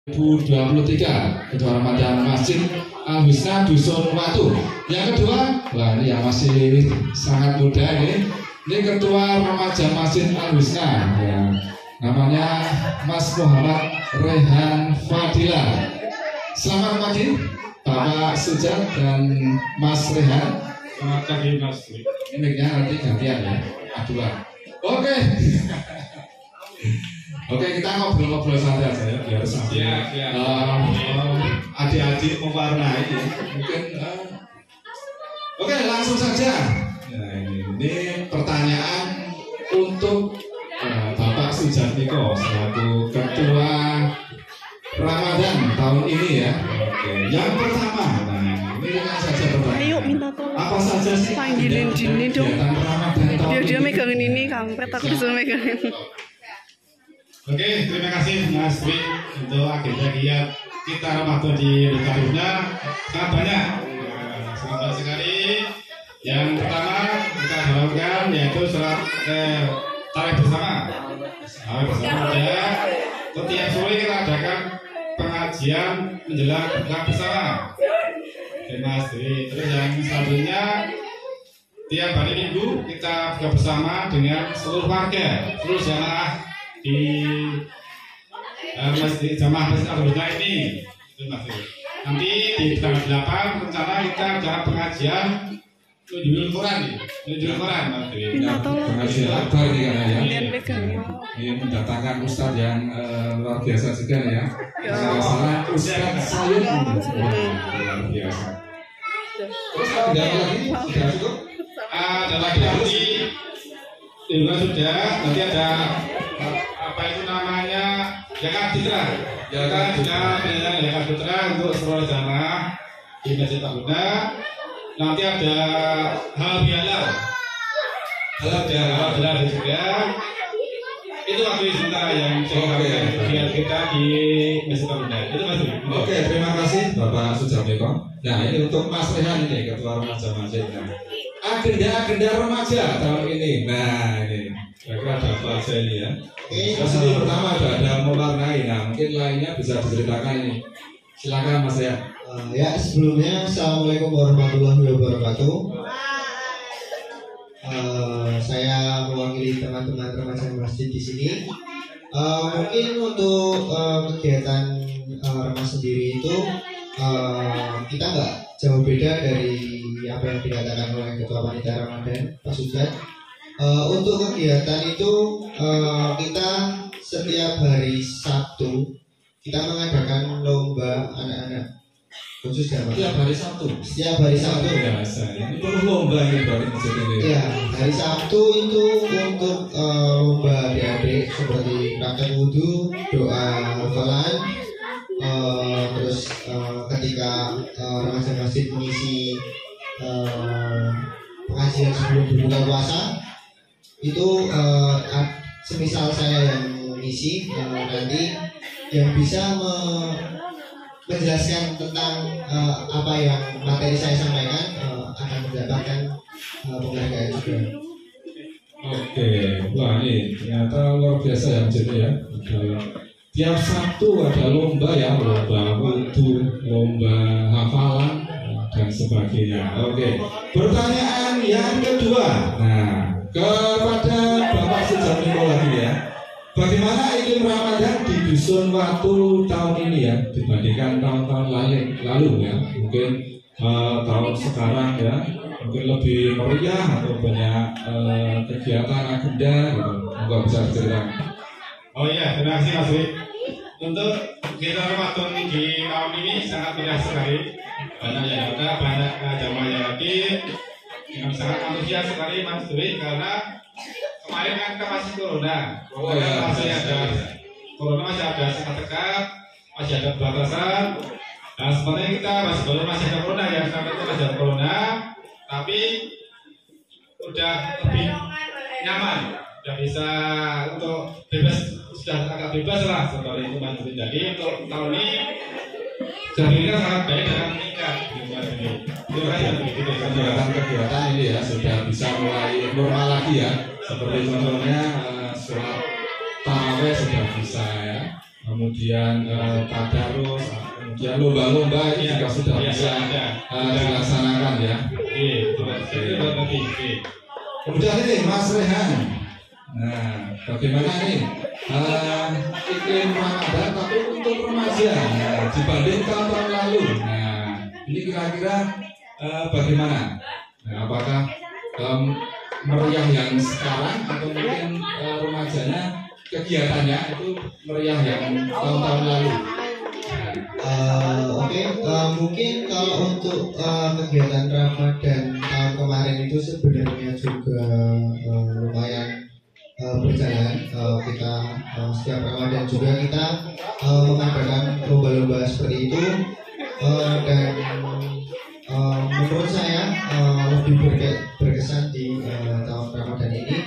2023 Ketua Remaja Masjid Al-Husna Dusun Watu. Yang kedua, wah ini yang masih sangat muda ini Ketua Remaja Masjid Al-Husna ya. Namanya Mas Muhammad Rehan Fadila. Selamat pagi Bapak Sujat dan Mas Rehan. Selamat pagi Mas. Ini nanti gantian ya, A2. Oke. Oke, kita ngobrol-ngobrol santai aja ya, biar sampai adik-adik mewarnai mungkin. Oke, langsung saja. Nah, ini pertanyaan untuk Bapak Sujatmiko selaku Ketua Ramadan tahun ini ya. Oke, yang pertama, nah ini dengan saja pertanyaan. Ayo minta tolong. Apa saja sih? Panggilin Dini dong. Biar dia megangin ini, kampret aku disuruh megangin. Oke, terima kasih Mas Dwi untuk agenda giat kita Ramadan di Al-Husna sangat banyak. Sangat banyak sekali. Yang pertama kita harapkan yaitu surat tarawih bersama. Tarawih bersama ada. Setiap sore kita adakan pengajian menjelang buka bersama. Oke, Mas Dwi. Terus yang selanjutnya tiap hari Minggu kita buka bersama dengan seluruh warga, seluruh jamaah di Masjid Jamaah Masjid Al-Husna ini. Nanti di tanggal 8 rencana kita ada pengajian menunjukkan Quran nih, menunjukkan Quran. Minta tolong. Pengajian akbar ini kan ya. Kalian pegang. Ini mendatangkan Ustadz yang luar biasa juga ya. Salah Ustadz Sayyid luar biasa. Terus ada lagi? Sudah cukup? Ada lagi nanti di luar sudah. Nanti ada apa itu namanya zakat fitrah. Zakat fitrah untuk seluruh jamaah di Masjid Al-Husna. Nanti ada halal bihalal juga. Itu waktu sementara yang biar kita di Masjid Al-Husna. Itu Mas. Oke, terima kasih Bapak Sujatmiko. Nah ini untuk Mas Rehan ini Ketua Remaja Masjid. Agenda remaja tahun ini. Nah ini kira-kira ada apa aja ini ya. Ini pertama ada mewarnai. Nah mungkin lainnya bisa diceritakan ini. Silakan Mas Rehan. Ya sebelumnya Assalamualaikum warahmatullahi wabarakatuh. Saya mewakili teman-teman remaja masjid di sini. Mungkin untuk kegiatan remaja sendiri itu kita nggak jauh beda dari apa yang dikatakan oleh Ketua Panitia Ramadan Pak Sujat. Untuk kegiatan itu kita setiap hari Sabtu kita mengadakan lomba anak-anak khusus ya Pak. Setiap hari Sabtu. Ini perlu lomba ini berarti masjid ini. Ya, hari Sabtu itu untuk lomba adik-adik seperti praktek wudhu, doa hafalan, terus ketika remaja masjid mengisi pengajian sebelum berbuka puasa itu semisal saya yang mengisi nanti yang bisa menjelaskan tentang apa yang materi saya sampaikan akan mendapatkan penghargaan juga. Oke, wah ini ternyata luar biasa ya masjid ya. Tiap Sabtu ada lomba ya, lomba wudhu, lomba hafalan dan sebagainya. Oke, pertanyaan yang kedua. Nah, kepada Bapak Sujatmiko lagi ya. Bagaimana iklim Ramadan di Dusun Watu tahun ini ya dibandingkan tahun-tahun lalu ya? Mungkin tahun sekarang ya mungkin lebih meriah atau banyak kegiatan agenda gitu. Enggak bisa diceritakan. Oh iya, terima kasih Mas Wi. Untuk kegiatan Ramadan di tahun ini sangat meriah sekali. Banyak yang ada, banyak jamaah yang hadir dengan sangat antusias sekali Mas Wi karena kemarin kan kita masih corona, masih ada corona, masih ada sekat-sekat, masih ada batasan. Nah sebenarnya kita masih ada corona ya, sampai itu masih ada corona, tapi udah lebih nyaman, udah bisa untuk bebas, sudah agak bebas lah setelah itu Mas. Jadi untuk tahun ini jadinya sangat baik dan meningkat. Kegiatan ini ya sudah bisa mulai normal lagi ya. Seperti contohnya sholat tarawih sudah bisa ya. Kemudian kemudian tadarus, kemudian lomba-lomba ini juga sudah bisa dilaksanakan ya. Kemudian ini Mas Rehan. Nah, bagaimana nih iklim Ramadan tapi untuk remaja dibanding tahun lalu? Nah, ini kira-kira bagaimana? Nah, apakah meriah yang sekarang atau mungkin remajanya kegiatannya itu meriah yang tahun-tahun lalu? Mungkin kalau untuk kegiatan Ramadan tahun kemarin itu sebenarnya juga lumayan berjalan. Kita setiap Ramadan juga kita mengadakan lomba-lomba seperti itu, dan menurut saya lebih berkesan di tahun Ramadan ini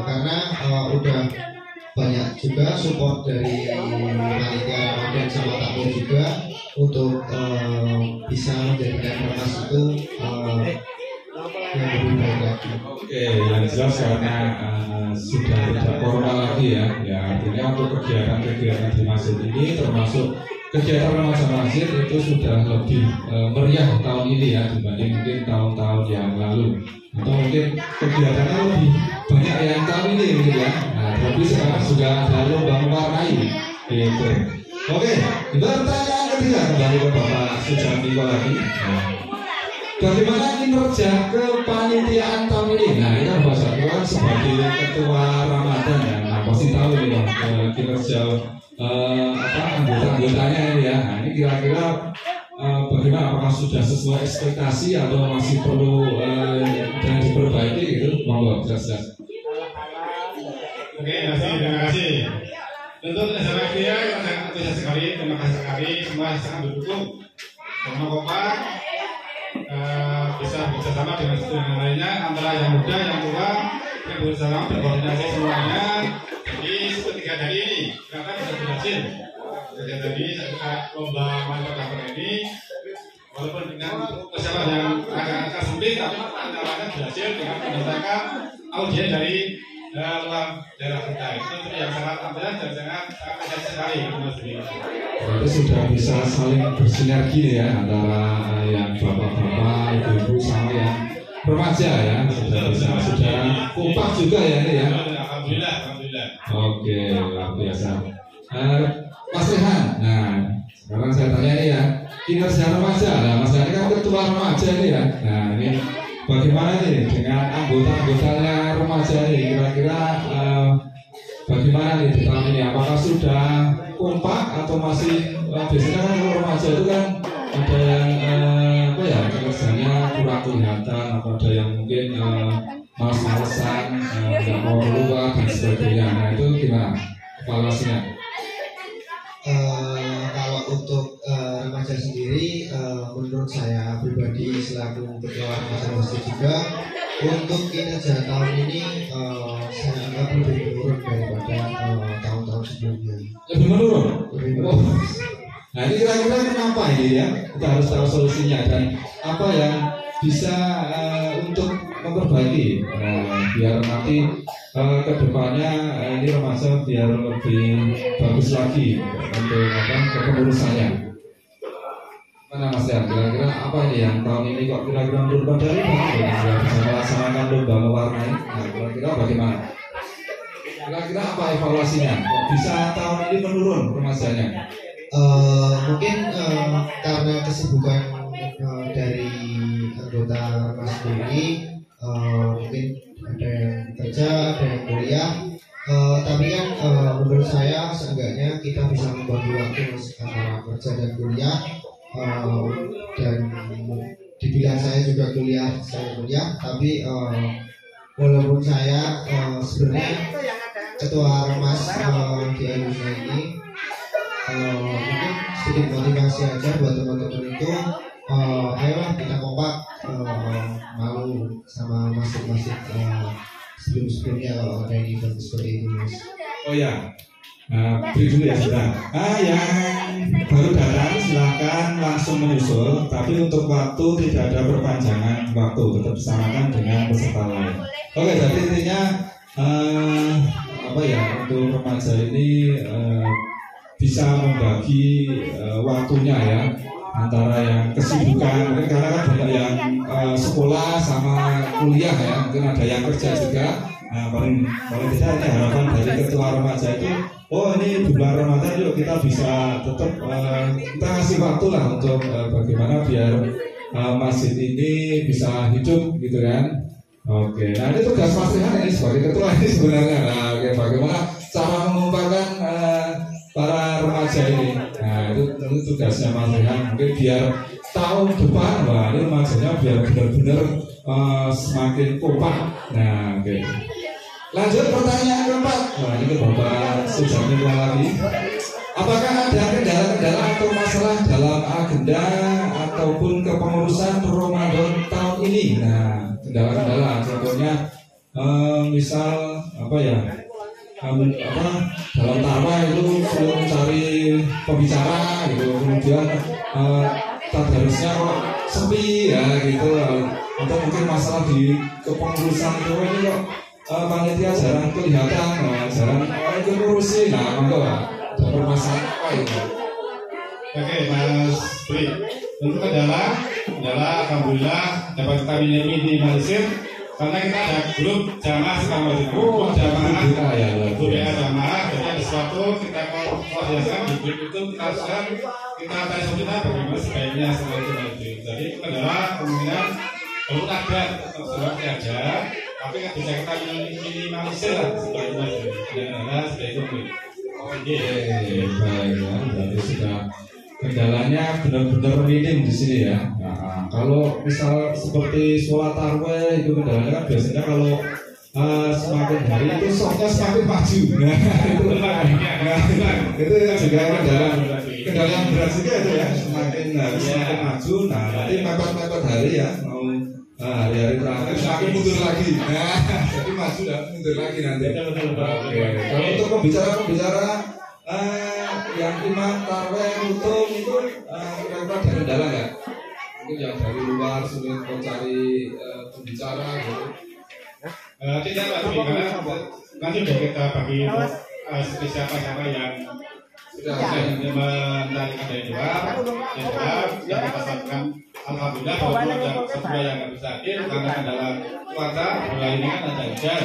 karena udah banyak juga support dari panitia Ramadan sama takmir juga untuk bisa menjadikan Remas itu yang lebih baik lagi. Oke, yang jelas karena sudah tidak corona lagi ya. Ya artinya untuk kegiatan-kegiatan di masjid ini termasuk kegiatan remaja masjid itu sudah lebih meriah tahun ini ya dibanding mungkin tahun-tahun yang lalu. Atau mungkin kegiatannya lebih banyak yang tahun ini gitu ya. Nah, tapi sekarang sudah ada lomba mewarnai gitu. Oke, pertanyaan ketiga kembali ke Bapak Sujamiko lagi. Bagaimana kinerja kepanitiaan tahun ini? Nah, ini kan Pak Satu kan sebagai ketua Ramadan ya. Nah, pasti tahu ini Pak kinerja anggota-anggotanya ini ya. Nah, ini kira-kira bagaimana? Apakah sudah sesuai ekspektasi atau masih perlu dan diperbaiki gitu? Monggo jelas-jelas. Oke, terima kasih. Tentu saya kira sangat antusias sekali, terima kasih sekali semua sangat mendukung, semua kompak, bisa bekerjasama dengan satu dengan lainnya antara yang muda, yang tua, yang bersama berkoordinasi semuanya. Jadi ketiga dari ini karena bisa berhasil. Kegiatan ini saya lomba mantap gambar ini walaupun dengan persiapan yang agak sempit tapi antara berhasil dengan mendatangkan audiens dari luar daerah kita. Itu yang sangat ambilan dan sangat sekali Mas Dwi. Berarti sudah bisa saling bersinergi ya antara yang bapak-bapak, ibu-ibu sama yang remaja ya. Sudah kompak juga ya ini ya. Alhamdulillah. Oke, luar biasa. Mas Rehan, nah sekarang saya tanya nih ya, kinerja remaja. Nah, Mas Rehan kan ketua remaja ini ya. Nah ini bagaimana nih dengan anggota-anggotanya remaja ini? Kira-kira bagaimana nih di tahun ini? Apakah sudah kompak atau masih biasanya kan kalau remaja itu kan ada yang kinerjanya kurang kelihatan, atau ada yang mungkin males-malesan, tidak mau keluar dan sebagainya. Nah itu gimana evaluasinya? Kalau untuk remaja sendiri, menurut saya pribadi selaku ketua remaja masjid juga, untuk kinerja tahun ini saya anggap lebih menurun daripada tahun-tahun sebelumnya. Lebih menurun? Lebih menurun. Nah ini kira-kira kenapa ini ya? Kita harus tahu solusinya dan apa yang bisa untuk memperbaiki biar nanti kedepannya ini remaja biar lebih bagus lagi untuk kepengurusannya. Mana Mas ya? Kira-kira apa ini yang tahun ini kok kira-kira menurut dari sudah bisa melaksanakan lomba mewarnai? Nah kira-kira bagaimana? Kira-kira apa evaluasinya? Kok bisa tahun ini menurun remajanya? Mungkin karena kesibukan dari anggota Remas sendiri, mungkin ada yang kerja, ada yang kuliah, tapi kan menurut saya seenggaknya kita bisa membagi waktu antara kerja dan kuliah, dan dibilang saya juga kuliah, tapi walaupun saya sebenarnya ketua Remas di Indonesia ini, mungkin sedikit motivasi aja buat teman-teman itu, ayolah kita kompak, malu sama masjid-masjid sebelum-sebelumnya kalau ada event seperti itu Mas. Oh ya, beri dulu ya sudah. Yang baru datang silahkan langsung menyusul, tapi untuk waktu tidak ada perpanjangan waktu, tetap disamakan dengan peserta lain. Oke, jadi intinya untuk remaja ini bisa membagi waktunya ya antara yang kesibukan, mungkin karena kan banyak yang sekolah sama kuliah ya, mungkin ada yang kerja juga. Nah, paling tidak ini harapan dari ketua remaja itu, oh ini bulan Ramadan yuk kita bisa tetap kita ngasih waktu lah untuk bagaimana biar masjid ini bisa hidup gitu kan. Oke, nah ini tugas Mas Rehan ini sebagai ketua ini sebenarnya. Nah, oke, bagaimana cara mengumpulkan para remaja ini. Nah, itu tugasnya Mas Rehan. Mungkin biar tahun depan, wah ini remajanya biar benar-benar semakin kompak. Nah, oke. Lanjut pertanyaan keempat. Wah, ini Bapak Sujatmi lagi. Apakah ada kendala-kendala atau masalah dalam agenda ataupun kepengurusan Ramadan tahun ini? Nah, kendala-kendala contohnya misal apa ya? Dalam tarwah itu sulit mencari pembicara gitu, kemudian tadarusnya kok sepi ya gitu, atau mungkin masalah di kepengurusan itu ini kok panitia jarang kelihatan, jarang itu ngurusin, nah monggo Pak, ada permasalahan apa itu? Oke Mas Bri, untuk kendala alhamdulillah dapat kita minimalisir karena kita ada grup jamaah sekarang wajib. Budaya jamaah, jadi ada sesuatu kita koordinasikan di grup itu kita share, kita tanya kita bagaimana sebaiknya seperti itu. Jadi kendala kemungkinan perlu ada seperti aja, tapi kan bisa kita minimalisir lah seperti itu. Kendala seperti itu. Oke, baik ya, berarti sudah kendalanya benar-benar minim di sini ya. Nah, kalau misal seperti sholat tarawih itu kendalanya kan biasanya kalau semakin hari itu softnya semakin maju. Nah, itu juga kendala yang berat juga itu ya. Semakin hari semakin maju. Nah, nanti mepet-mepet hari ya mau hari-hari terakhir semakin mundur lagi. Nah, jadi maju dan mundur lagi nanti. Oke. Kalau untuk pembicara yang imam tarawih tutup itu kira-kira ada kendala nggak? Mungkin yang dari luar sulit mencari pembicara gitu. Tidak Pak, karena nanti udah kita bagi seperti siapa yang menarikan dari luar, yang kita sampaikan alhamdulillah bahwa ada sebuah yang nggak bisa hadir karena kendala cuaca, bulan ini kan ada hujan.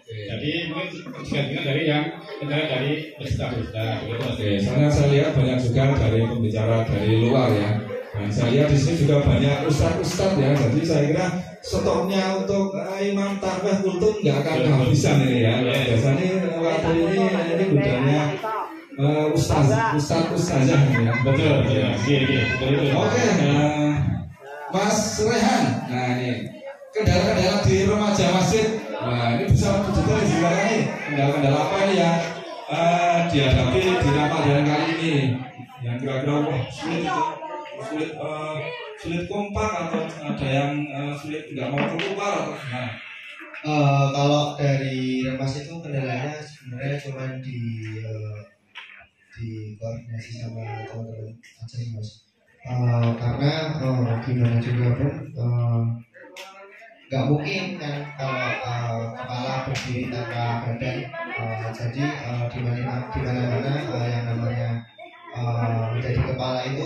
Jadi mungkin tergantung dari yang kendala dari berita-berita. Oke, soalnya saya lihat banyak juga dari pembicara dari luar ya. Dan saya lihat di sini juga banyak ustadz ya. Jadi saya kira stoknya untuk imam tarawih kultum nggak akan kehabisan ini ya. Biasanya waktu ini budaya ustazah ini ya. Betul. Oke, Mas Rehan. Nah ini kendala-kendala di remaja masjid. Nah ini bisa diceritakan sekarang ini kendala-kendala apa ini yang dihadapi di Ramadan kali ini yang kira-kira sulit kompak atau ada yang sulit nggak mau keluar atau gimana? Kalau dari remas itu kendalanya sebenarnya cuma di koordinasi sama teman-teman aja sih Mas. Karena gimana juga pun nggak mungkin kan kalau kepala berdiri tanpa badan. Jadi di mana-mana yang namanya menjadi kepala itu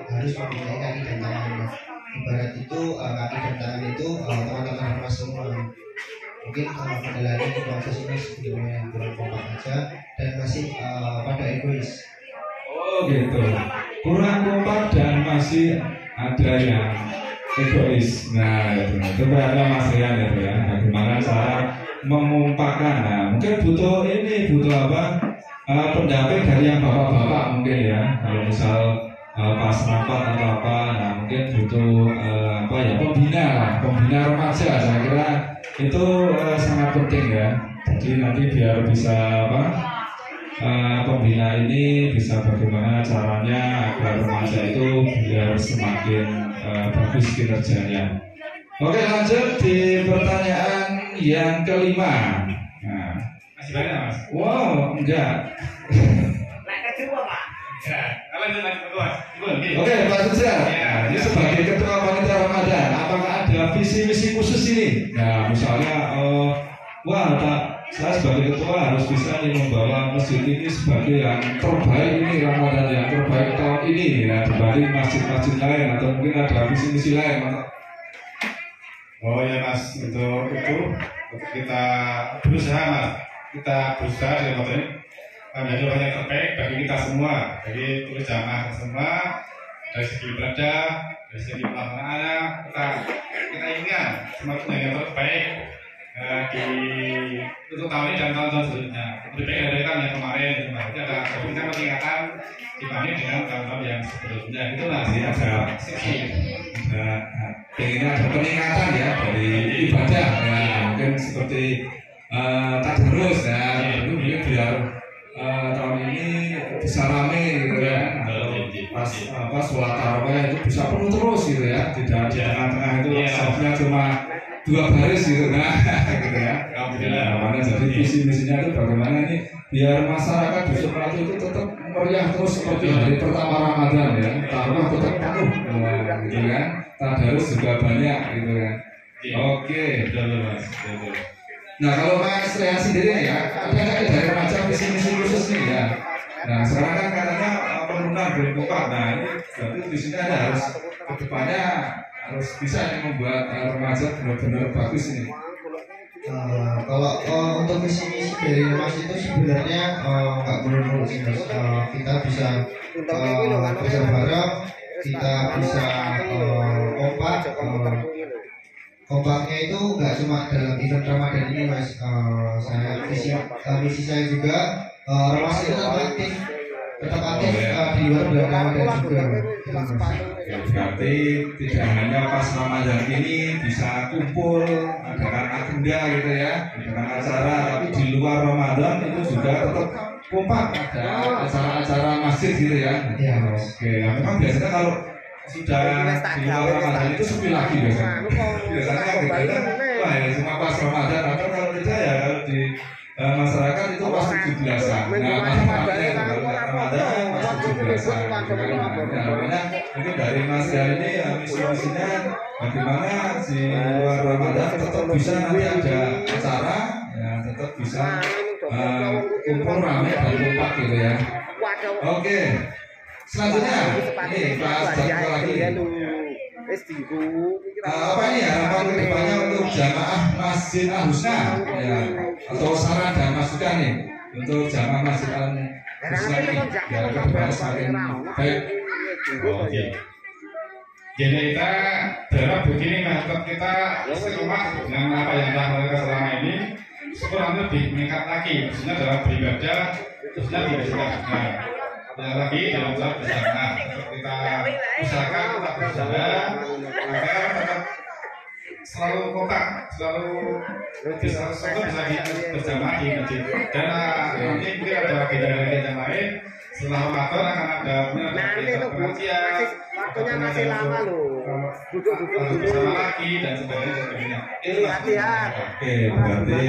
harus mempunyai kaki dan tangan. Ibarat itu kaki dan tangan itu teman-teman remas semua. Mungkin kendalanya itu aja sih Mas, sebenarnya yang kurang kompak aja dan masih pada egois. Oh gitu, kurang kompak dan masih ada yang egois. Nah itu berarti Mas Rian itu ya. Bagaimana cara mengumpulkan? Nah mungkin butuh apa? Pendamping dari yang bapak-bapak mungkin ya. Kalau misal pas rapat atau apa, nah mungkin butuh pembina remaja. Saya kira itu sangat penting ya. Jadi nanti biar bisa pembina ini bisa bagaimana caranya agar remaja itu biar semakin bagus kinerjanya. Oke, lanjut di pertanyaan yang kelima. Nah, masih banyak Mas? Wow, enggak. Oke, Pak Suja. Ini sebagai ketua panitia Ramadan, apakah ada visi misi khusus ini? Nah, misalnya, saya sebagai ketua harus bisa nih membawa masjid ini sebagai yang terbaik ini Ramadan yang terbaik tahun ini ya dibanding masjid-masjid lain atau mungkin ada visi misi lain. Oh ya Mas, untuk itu untuk kita berusaha Mas, kita berusaha dalam waktu ini menjadi orang yang terbaik bagi kita semua, bagi untuk jamaah semua dari segi ibadah, dari segi pelaksanaan kita ingat semakin yang terbaik di untuk tahun ini dan tahun-tahun selanjutnya. Lebih baik dari tahun yang kemarin, berarti ada kebingungan peningkatan dibanding dengan tahun-tahun yang sebelumnya. Itu masih ada sisi. Pengennya ada peningkatan ya dari ibadah ya mungkin seperti tadarus ya itu mungkin biar tahun ini bisa rame gitu ya pas sholat tarawih itu bisa penuh terus gitu ya tidak di tengah-tengah itu safnya cuma 2 baris gitu kan gitu ya. Makanya jadi visi misinya itu bagaimana ini biar masyarakat di Sumatera itu tetap meriah terus seperti hari pertama Ramadan ya tarawih tetap penuh gitu kan. Tadarus juga banyak gitu kan. Oke, betul Mas. Nah kalau Mas Rehan sendiri ya, ada nggak dari macam visi-misi khusus nih ya? Nah sekarang kan katanya penurunan belum buka. Nah ini berarti di sini ada harus kedepannya harus bisa membuat remaja benar-benar bagus ini. Kalau untuk visi-misi dari Mas itu sebenarnya nggak perlu sih Mas. Kita bisa bekerja bareng, kita bisa kompak. Kompaknya itu nggak cuma dalam event Ramadan ini Mas. Misi saya juga Remas itu tetap aktif di luar bulan Ramadan juga. Berarti tidak hanya pas Ramadan ini bisa kumpul adakan agenda gitu ya, dengan acara, tapi di luar Ramadan itu juga tetap kompak ada acara-acara masjid gitu ya. Iya. Oke, nah, memang biasanya kalau sudah di luar Ramadan itu sepi lagi biasanya. Biasanya gitu kan, wah ya cuma pas Ramadan atau kalau tidak ya kalau di masyarakat itu pas 17-an. Nah, makanya kalau Ramadan pas 17-an. Namanya mungkin dari Mas ya ini misi-misinya bagaimana di luar Ramadan tetap bisa nanti ada acara, ya tetap bisa kumpul ramai dan kompak gitu ya. Oke. Selanjutnya ini Pak Jatuh lagi. Apa ini harapan kedepannya untuk jamaah Masjid Al-Husna ya, atau saran dan masukan nih untuk jamaah Masjid Al-Husna ini biar kedepannya semakin baik. Oke. Jadi kita berharap begini Mas, kita istiqomah dengan apa yang telah mereka selama ini, sekurang lebih meningkat lagi, khususnya dalam beribadah, khususnya di ibadah. Yang lagi dalam sholat bersama, kita usahakan tetap bersama agar tetap selalu kompak, selalu bisa bersama di masjid. Dan nanti mungkin ada agenda-agenda yang lain. Setelah Ramadan akan ada pengajian, waktunya masih lama loh. Duduk bersama lagi dan sebagainya. Oke, berarti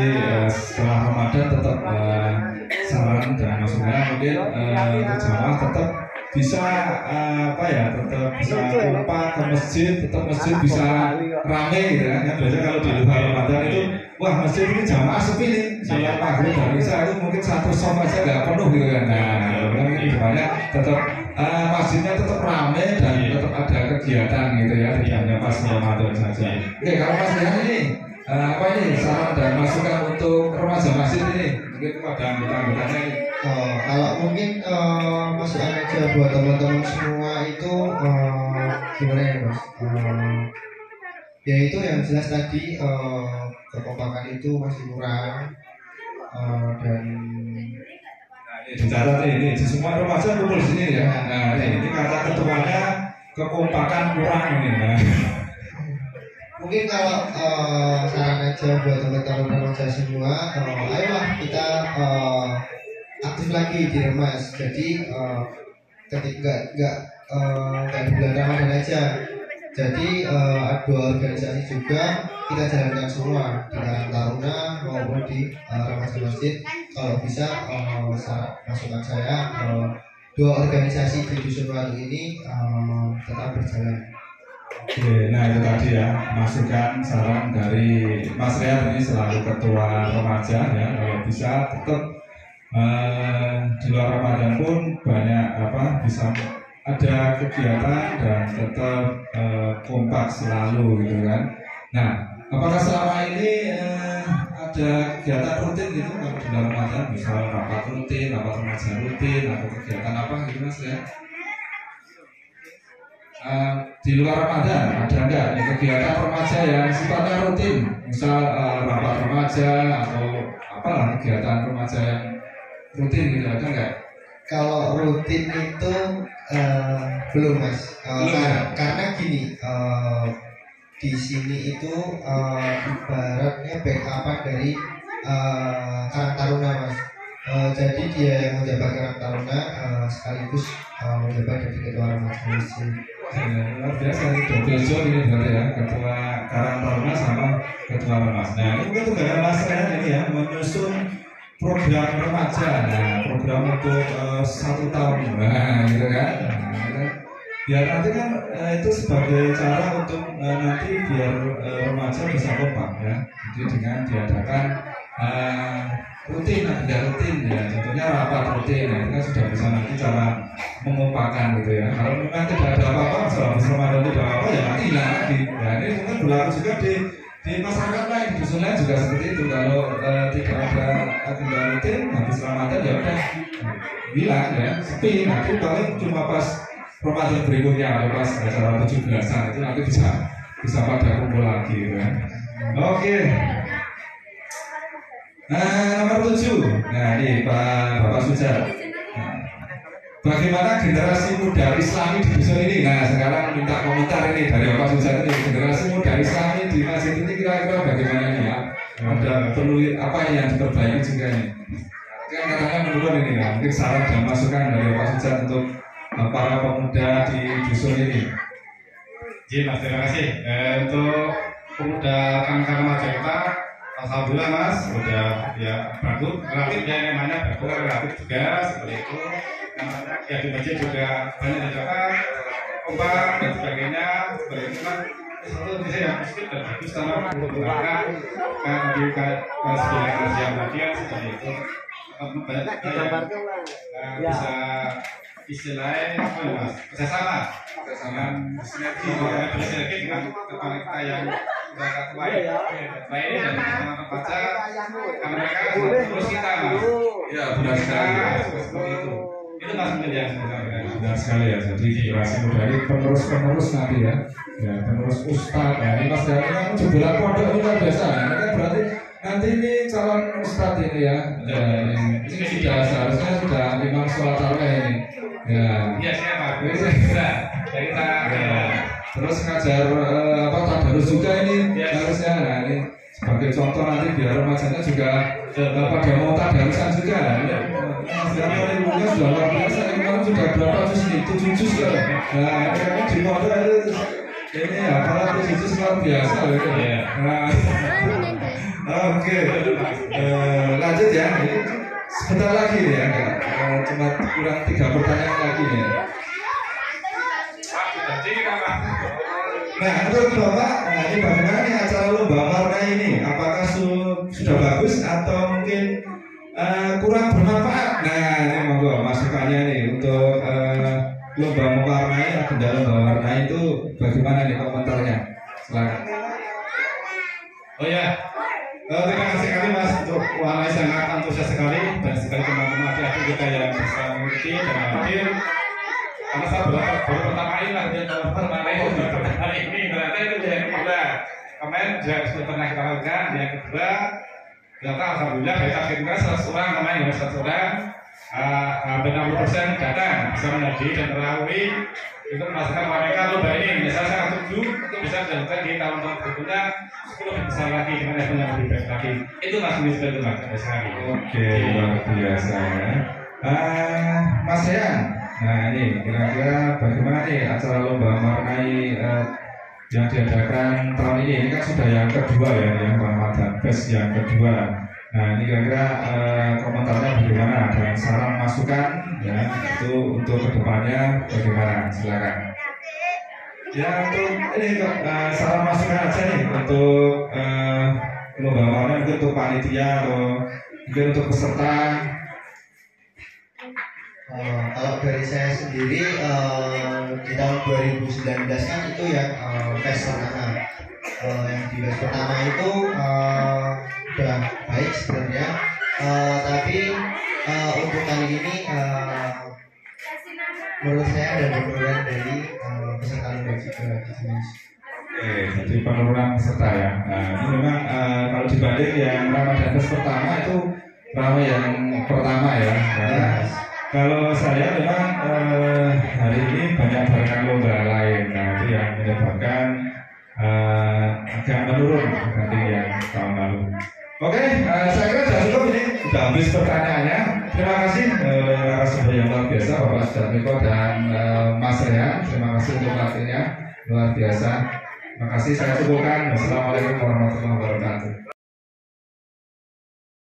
setelah Ramadan tetap saran dan masukan mungkin jamaah tetap bisa tetap bisa kompak ke masjid, tetap masjid bisa ramai gitu kan. Biasanya kalau di luar Ramadan itu wah masjid ini jamaah sepi nih, sampai maghrib dan isya itu mungkin satu sof aja nggak penuh gitu kan. Nah, gimana tetap masjidnya tetap ramai dan tetap ada kegiatan gitu ya, tidak hanya pas Ramadan saja. Oke, kalau Mas Rehan ini apa ini saran dan masukan untuk remaja masjid ini mungkin kepada anggota-anggotanya ini? Kalau mungkin masukan aja buat teman-teman semua itu gimana ya Mas? Ya itu yang jelas tadi kekompakan itu masih kurang dan bicara ini semua remaja kumpul sini ya. Nah ini kata ketuanya kekompakan kurang ini. Nah. Mungkin kalau saran aja buat teman-teman remaja semua, ayolah kita aktif lagi di Remas. Jadi ketika nggak di bulan Ramadan aja. Jadi dua organisasi juga kita jalankan semua di Karang Taruna maupun di Remaja Masjid. Kalau bisa masukan saya dua organisasi di Dusun Watu ini tetap berjalan. Oke, nah itu tadi ya masukan saran dari Mas Rian ini selaku ketua remaja ya, kalau bisa tetap di luar Ramadan pun banyak bisa ada kegiatan dan tetap kompak selalu gitu kan. Nah, apakah selama ini ada kegiatan rutin gitu kalau di luar Ramadan, misal rapat rutin, rapat remaja rutin, atau kegiatan apa gitu Mas ya? Di luar Ramadan ada nggak kegiatan remaja yang sifatnya rutin, misal rapat remaja atau apalah kegiatan remaja yang rutin gitu, ada nggak? Kalau rutin itu belum Mas, karena gini, di sini itu ibaratnya backupan dari Karang Taruna Mas. Jadi dia yang menjabat Karang Taruna sekaligus menjabat dari ketua remaja. Luar biasa ini double job ini berarti ya, ketua Karang Taruna sama ketua Remas. Nah ini mungkin tugas Mas Rian ini ya, menyusun program remaja. Nah program untuk 1 tahun, nah gitu kan. Biar nanti kan itu sebagai cara untuk nanti biar remaja bisa kompak ya. Jadi dengan diadakan rutin, agenda rutin ya, contohnya rapat rutin ya, itu kan sudah bisa nanti cara mengumpulkan gitu ya. Kalau memang tidak ada apa-apa, masalah habis Ramadan tidak apa-apa ya nanti hilang lagi. Nah ini mungkin berlaku juga di masyarakat lain, di dusun lain juga seperti itu. Kalau tidak ada agenda rutin habis Ramadan ya udah hilang ya, sepi. Nanti paling cuma pas Ramadan berikutnya atau pas acara 17-an itu nanti bisa pada kumpul lagi gitu ya. Oke. Nah, nomor 7. Nah, ini Bapak Sujar. Nah, bagaimana generasi muda Islami di dusun ini? Nah, sekarang minta komentar ini dari Bapak Sujar ini. Generasi muda Islami di masjid ini kira-kira bagaimana nih ya? Ada perlu apa yang diperbaiki juga nih? Kan katanya menurun ini ya. Mungkin saran dan masukan dari Bapak Sujar untuk para pemuda di dusun ini. Ji Mas, terima kasih. Untuk pemuda Karang Remaja kita, alhamdulillah Mas, udah ya bagus, relatif ya namanya bagus, relatif juga seperti itu. Namanya ya di masjid juga banyak didapat kompak dan sebagainya, seperti itu kan. Satu bisa yang positif dan bagus sama menggunakan kan di sebagai kajian tadi seperti itu. Banyak bisa istilahnya apa ya Mas? Kerjasama sinergi dengan teman kita yang lain dan teman baca karena mereka terus kita Mas. Ya benar sekali. Seperti itu Mas mungkin yang benar sekali ya. Jadi generasi muda ini penerus nanti ya. Ya penerus ustadz. Ya ini Mas Dani kan jebolan pondok luar biasa. Mereka berarti nanti ini calon ustadz ini ya. Ya ini sudah seharusnya sudah imam sholat tarawih ini. Ya. Iya siapa? Bisa. Kita terus ngajar tadarus juga ini harusnya. Nah ini sebagai contoh nanti biar remajanya juga pada mau tadarusan juga. Mas Dani ilmunya sudah luar biasa. Ini sudah berapa juz nih? 7 juz loh. Nah ini di pondok itu ini apalagi 7 juz luar biasa gitu. Nah, oke. Lanjut ya. Ini sebentar lagi nih ya, cuma kurang 3 pertanyaan lagi nih. Nah, menurut Bapak, nah ini bagaimana nih acara lomba warna ini? Apakah sudah bagus atau mungkin kurang bermanfaat? Nah, ini monggo masukannya nih untuk lomba mewarnai, agenda lomba warna itu bagaimana nih komentarnya? Silakan. Oh ya. Terima kasih sekali Mas untuk warnai sangat antusias sekali dan sekali teman-teman adik-adik kita yang bisa mengikuti dan hadir. Karena saya baru pertama kali lah dia warnai hari ini berarti itu yang kedua. Kemarin sudah pernah kita lakukan yang kedua. Ternyata alhamdulillah dari target kita 100 orang kemarin 100 orang. Hampir 60% datang bisa menjadi dan melalui itu merasakan mereka lomba ini. Misalnya saya setuju untuk bisa dilakukan di tahun-tahun berikutnya 10 lebih besar lagi dengan level yang lebih baik lagi. Itu masih bisa dilakukan sekali. Oke, luar biasa ya. Mas Rian, nah ini kira-kira bagaimana nih acara lomba mewarnai yang diadakan tahun ini? Ini kan sudah yang kedua ya, yang Ramadan Fest yang kedua. Nah ini kira-kira komentarnya bagaimana dan saran masukan ya itu untuk kedepannya bagaimana? Silakan. Ya untuk ini saran masukan aja nih untuk lomba online mungkin untuk panitia atau mungkin untuk peserta. Kalau dari saya sendiri di tahun 2019 kan itu yang tes pertama. Yang di tes pertama itu udah baik sebenarnya, tapi untuk kali ini menurut saya ada penurunan dari peserta lomba juga gitu Mas. Oke, jadi penurunan peserta ya. Nah, ini memang kalau dibanding yang Ramadan tes pertama itu ramai yang pertama ya. Karena kalau saya memang hari ini banyak barengan lomba lain, nah itu yang menyebabkan agak menurun dibanding yang tahun lalu. Oke, saya kira sudah cukup ini, sudah habis pertanyaannya. Terima kasih narasumber yang luar biasa Bapak Sudarmiko dan Mas Rehan. Terima kasih untuk waktunya luar biasa. Terima kasih, saya cukupkan. Wassalamualaikum warahmatullahi wabarakatuh.